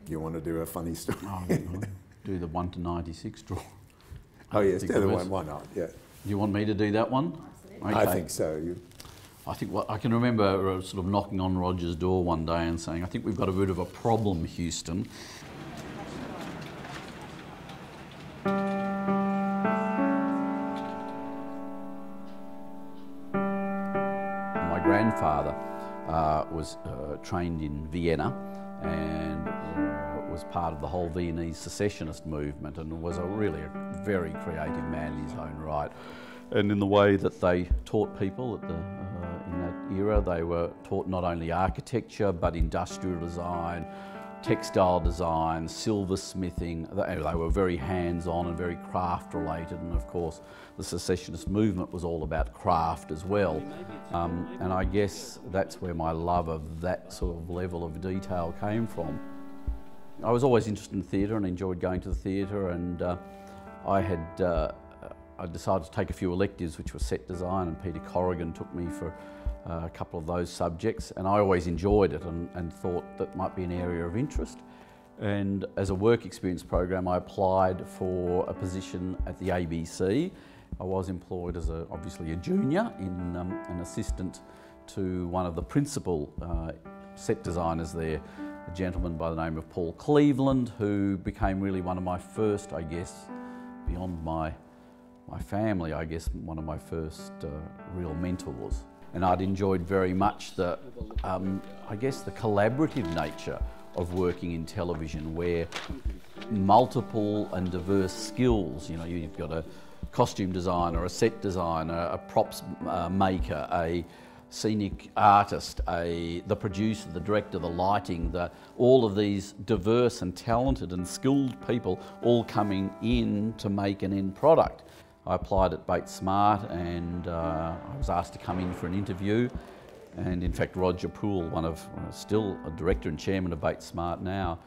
You want to do a funny story? Oh, do the 1 to 96 draw. Oh yes, do the one. Why not? Yeah. Do you want me to do that one? Okay. I think so. I think I can remember sort of knocking on Roger's door one day and saying, "I think we've got a bit of a problem, Houston." My grandfather was trained in Vienna and was part of the whole Viennese secessionist movement, and was really a very creative man in his own right. And in the way that they taught people in that era, they were taught not only architecture but industrial design, textile design, silversmithing. They were very hands-on and very craft related, and of course the secessionist movement was all about craft as well. And I guess that's where my love of that sort of level of detail came from. I was always interested in theatre and enjoyed going to the theatre, and I decided to take a few electives, which were set design, and Peter Corrigan took me for a couple of those subjects, and I always enjoyed it and thought that might be an area of interest. And as a work experience program, I applied for a position at the ABC. I was employed as obviously a junior, an assistant to one of the principal set designers there, a gentleman by the name of Paul Cleveland, who became really one of my first, I guess, beyond my family, I guess, one of my first real mentors. And I'd enjoyed very much I guess, the collaborative nature of working in television, where multiple and diverse skills, you know, you've got a costume designer, a set designer, a props maker, a scenic artist, the producer, the director, the lighting, all of these diverse and talented and skilled people all coming in to make an end product. I applied at Bates Smart, and I was asked to come in for an interview, and in fact Roger Poole, still a director and chairman of Bates Smart now,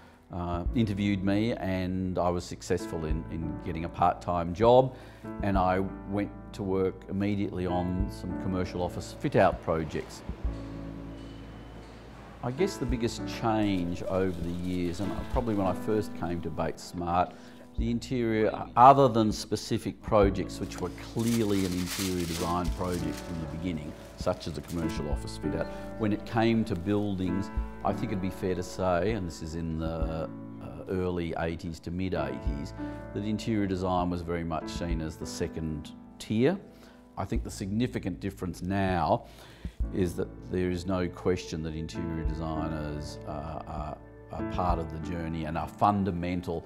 interviewed me, and I was successful in getting a part-time job, and I went to work immediately on some commercial office fit-out projects. I guess the biggest change over the years, and probably when I first came to Bates Smart, the interior, other than specific projects which were clearly an interior design project from the beginning, such as a commercial office fit-out, when it came to buildings, I think it'd be fair to say, and this is in the early 80s to mid 80s, that interior design was very much seen as the second tier. I think the significant difference now is that there is no question that interior designers are part of the journey and are fundamental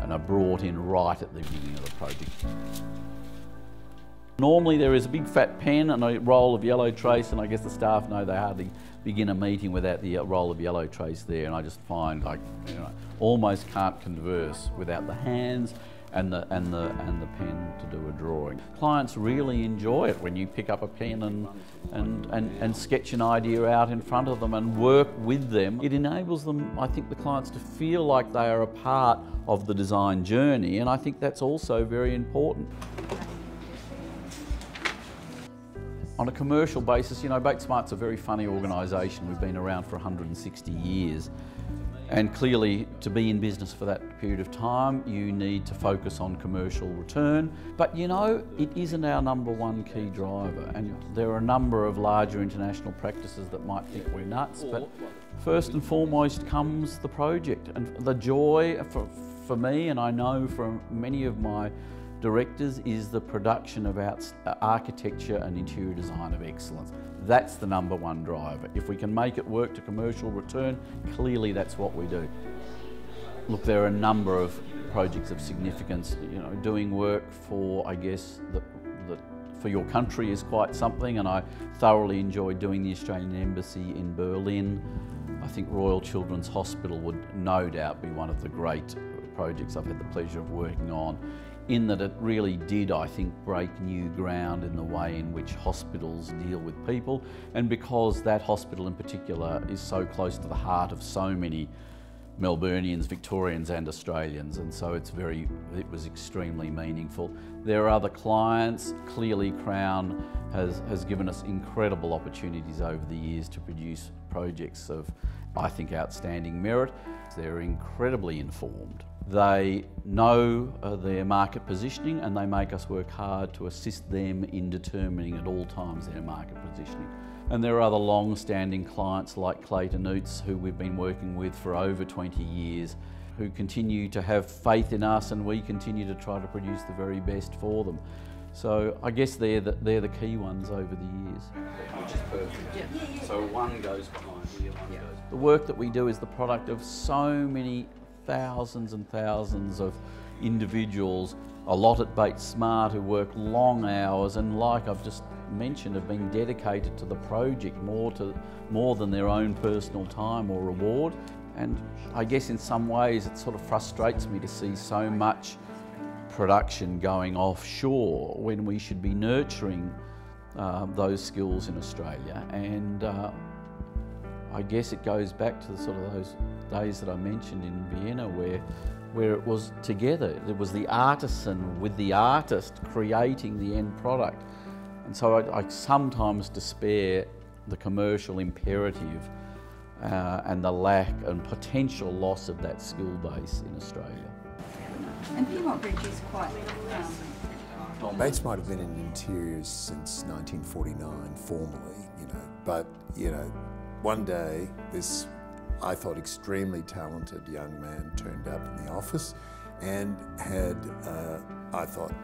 and are brought in right at the beginning of the project. Normally there is a big fat pen and a roll of yellow trace, and I guess the staff know they hardly begin a meeting without the roll of yellow trace there, and I just find almost can't converse without the hands and the pen to do a drawing. Clients really enjoy it when you pick up a pen and sketch an idea out in front of them and work with them. It enables them, I think, the clients to feel like they are a part of the design journey, and I think that's also very important. On a commercial basis, Bates Smart's a very funny organisation. We've been around for 160 years. And clearly, to be in business for that period of time, you need to focus on commercial return. But it isn't our number one key driver. And there are a number of larger international practices that might think we're nuts, but first and foremost comes the project. And the joy for me, and I know from many of my directors, is the production of architecture and interior design of excellence. That's the number one driver. If we can make it work to commercial return, clearly that's what we do. Look, there are a number of projects of significance. Doing work for, I guess, for your country is quite something, and I thoroughly enjoyed doing the Australian Embassy in Berlin. I think Royal Children's Hospital would no doubt be one of the great projects I've had the pleasure of working on, in that it really did, I think, break new ground in the way in which hospitals deal with people, and because that hospital in particular is so close to the heart of so many Melburnians, Victorians and Australians, and so it was extremely meaningful. There are other clients. Clearly Crown has given us incredible opportunities over the years to produce projects of I think, outstanding merit. They're incredibly informed. They know their market positioning, and they make us work hard to assist them in determining at all times their market positioning. And there are other long-standing clients like Clayton Utz, who we've been working with for over 20 years, who continue to have faith in us, and we continue to try to produce the very best for them. So I guess they're the key ones over the years. Which is perfect. Yeah. So one goes behind here, one goes. The work that we do is the product of so many thousands and thousands of individuals, a lot at Bates Smart, who work long hours, and like I've just mentioned, have been dedicated to the project more than their own personal time or reward. And I guess in some ways it sort of frustrates me to see so much production going offshore when we should be nurturing those skills in Australia. And I guess it goes back to sort of those days that I mentioned in Vienna where it was together. It was the artisan with the artist creating the end product. And so I sometimes despair the commercial imperative and the lack and potential loss of that skill base in Australia. And Piedmont Bridge is quite... Bates might have been in interiors since 1949, formally, but, one day this, I thought, extremely talented young man turned up in the office and had, I thought,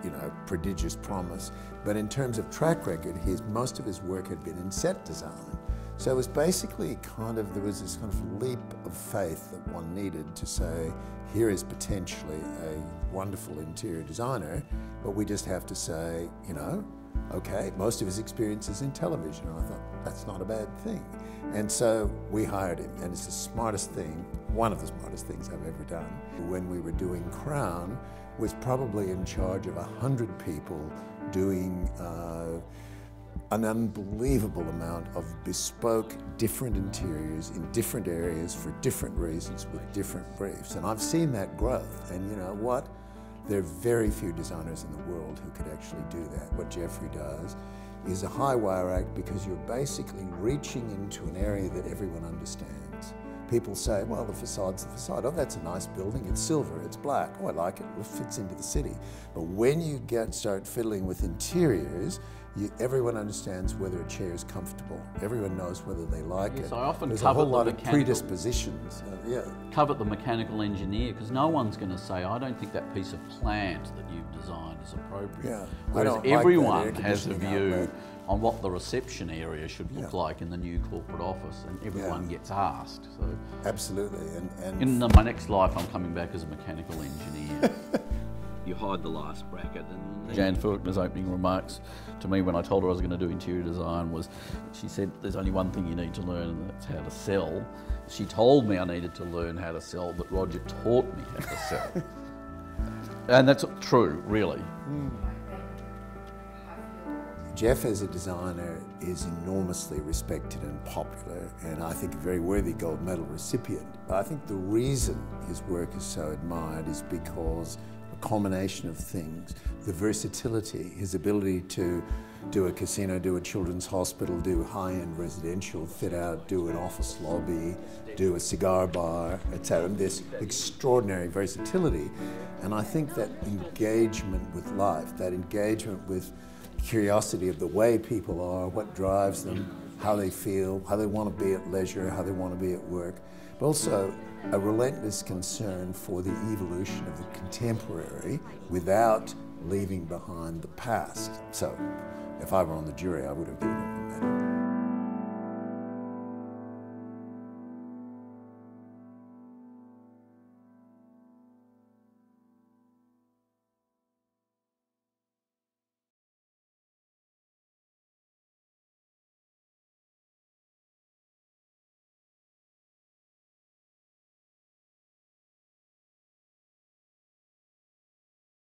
prodigious promise. But in terms of track record, most of his work had been in set design. So it was basically there was this kind of leap of faith that one needed to say, here is potentially a wonderful interior designer, but we just have to say, okay, most of his experience is in television. And I thought, that's not a bad thing. And so we hired him, and it's the smartest thing, one of the smartest things I've ever done. When we were doing Crown, was probably in charge of 100 people doing an unbelievable amount of bespoke, different interiors in different areas for different reasons with different briefs. And I've seen that growth, and you know what? There are very few designers in the world who could actually do that. What Jeffrey does is a high wire act, because you're basically reaching into an area that everyone understands. People say, well, the facade's the facade. Oh, that's a nice building. It's silver, it's black. Oh, I like it. It fits into the city. But when you start fiddling with interiors, everyone understands whether a chair is comfortable. Everyone knows whether they like it. I often There's a whole lot of predispositions. Covet the mechanical engineer, because no one's going to say, I don't think that piece of plant that you've designed is appropriate. Yeah. Whereas everyone has a view on what the reception area should look like in the new corporate office, and everyone gets asked. So absolutely. And in my next life, I'm coming back as a mechanical engineer. You hide the last bracket. And Jan Faulkner's opening remarks to me when I told her I was going to do interior design was, she said, there's only one thing you need to learn, and that's how to sell. She told me I needed to learn how to sell, but Roger taught me how to sell. And that's true, really. Jeff as a designer is enormously respected and popular, and I think a very worthy gold medal recipient. I think the reason his work is so admired is because a combination of things, the versatility, his ability to do a casino, do a children's hospital, do high-end residential fit out, do an office lobby, do a cigar bar, etc. This extraordinary versatility. And I think that engagement with life, that engagement with curiosity of the way people are, what drives them, how they feel, how they want to be at leisure, how they want to be at work, but also a relentless concern for the evolution of the contemporary without leaving behind the past. So if I were on the jury, I would have given him the medal.